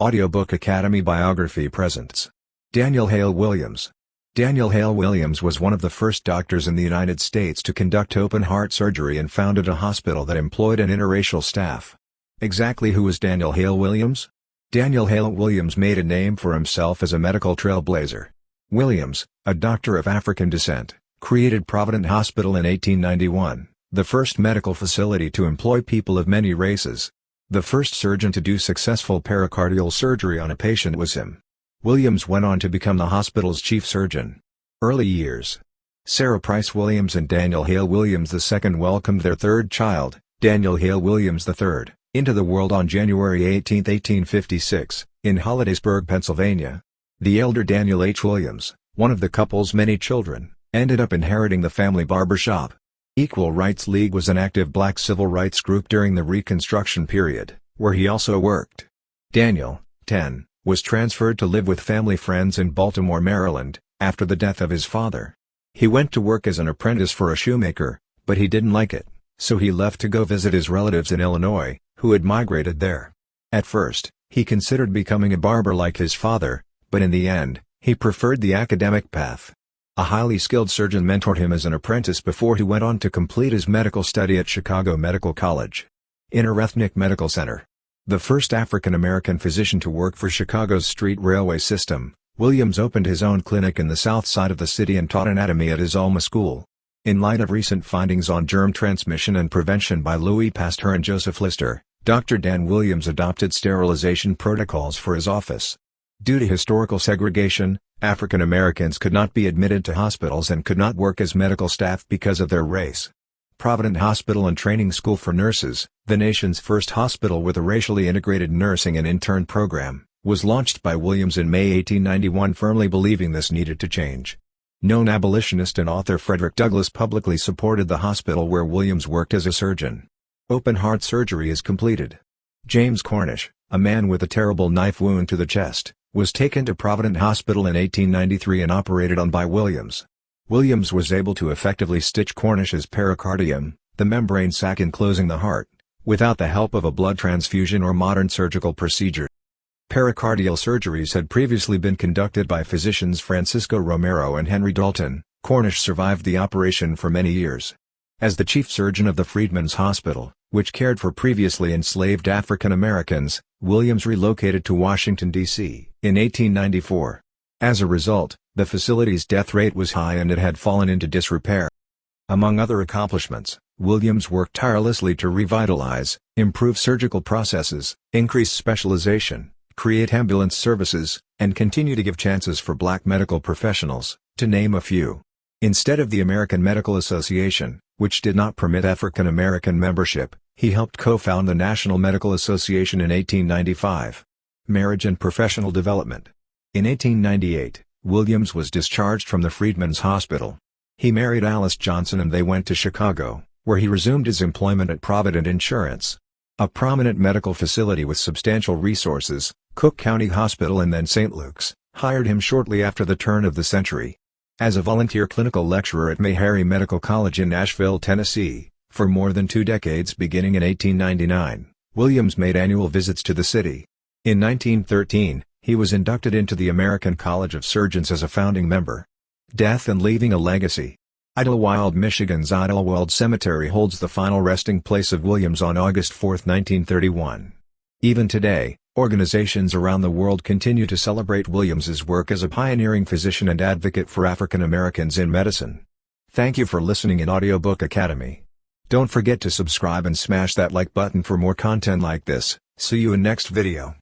Audiobook Academy Biography presents Daniel Hale Williams. Daniel Hale Williams was one of the first doctors in the United States to conduct open-heart surgery and founded a hospital that employed an interracial staff. Exactly who was Daniel Hale Williams? Daniel Hale Williams made a name for himself as a medical trailblazer. Williams, a doctor of African descent, created Provident Hospital in 1891, the first medical facility to employ people of many races. The first surgeon to do successful pericardial surgery on a patient was him. Williams went on to become the hospital's chief surgeon. Early years. Sarah Price Williams and Daniel Hale Williams II welcomed their third child, Daniel Hale Williams III, into the world on January 18, 1856, in Hollidaysburg, Pennsylvania. The elder Daniel H. Williams, one of the couple's many children, ended up inheriting the family barber shop. Equal Rights League was an active black civil rights group during the Reconstruction period, where he also worked. Daniel, 10, was transferred to live with family friends in Baltimore, Maryland, after the death of his father. He went to work as an apprentice for a shoemaker, but he didn't like it, so he left to go visit his relatives in Illinois, who had migrated there. At first, he considered becoming a barber like his father, but in the end, he preferred the academic path. A highly skilled surgeon mentored him as an apprentice before he went on to complete his medical study at Chicago Medical College. Interethnic Medical Center. The first African-American physician to work for Chicago's street railway system, Williams opened his own clinic in the south side of the city and taught anatomy at his alma school. In light of recent findings on germ transmission and prevention by Louis Pasteur and Joseph Lister, Dr. Dan Williams adopted sterilization protocols for his office. Due to historical segregation, African Americans could not be admitted to hospitals and could not work as medical staff because of their race. Provident Hospital and Training School for Nurses, the nation's first hospital with a racially integrated nursing and intern program, was launched by Williams in May 1891, firmly believing this needed to change. Known abolitionist and author Frederick Douglass publicly supported the hospital where Williams worked as a surgeon. Open heart surgery is completed. James Cornish, a man with a terrible knife wound to the chest, was taken to Provident Hospital in 1893 and operated on by Williams. Williams was able to effectively stitch Cornish's pericardium, the membrane sac enclosing the heart, without the help of a blood transfusion or modern surgical procedure. Pericardial surgeries had previously been conducted by physicians Francisco Romero and Henry Dalton. Cornish survived the operation for many years. As the chief surgeon of the Freedmen's Hospital, which cared for previously enslaved African Americans, Williams relocated to Washington, D.C. in 1894. As a result, the facility's death rate was high and it had fallen into disrepair. Among other accomplishments, Williams worked tirelessly to revitalize, improve surgical processes, increase specialization, create ambulance services, and continue to give chances for black medical professionals, to name a few. Instead of the American Medical Association, which did not permit African American membership, he helped co-found the National Medical Association in 1895. Marriage and professional development. In 1898, Williams was discharged from the Freedmen's Hospital. He married Alice Johnson and they went to Chicago, where he resumed his employment at Provident Insurance. A prominent medical facility with substantial resources, Cook County Hospital and then St. Luke's, hired him shortly after the turn of the century. As a volunteer clinical lecturer at Meharry Medical College in Nashville, Tennessee, for more than 2 decades beginning in 1899, Williams made annual visits to the city. In 1913, he was inducted into the American College of Surgeons as a founding member. Death and leaving a legacy. Idlewild, Michigan's Idlewild Cemetery holds the final resting place of Williams on August 4, 1931. Even today, organizations around the world continue to celebrate Williams's work as a pioneering physician and advocate for African Americans in medicine. Thank you for listening in Audiobook Academy. Don't forget to subscribe and smash that like button for more content like this. See you in next video.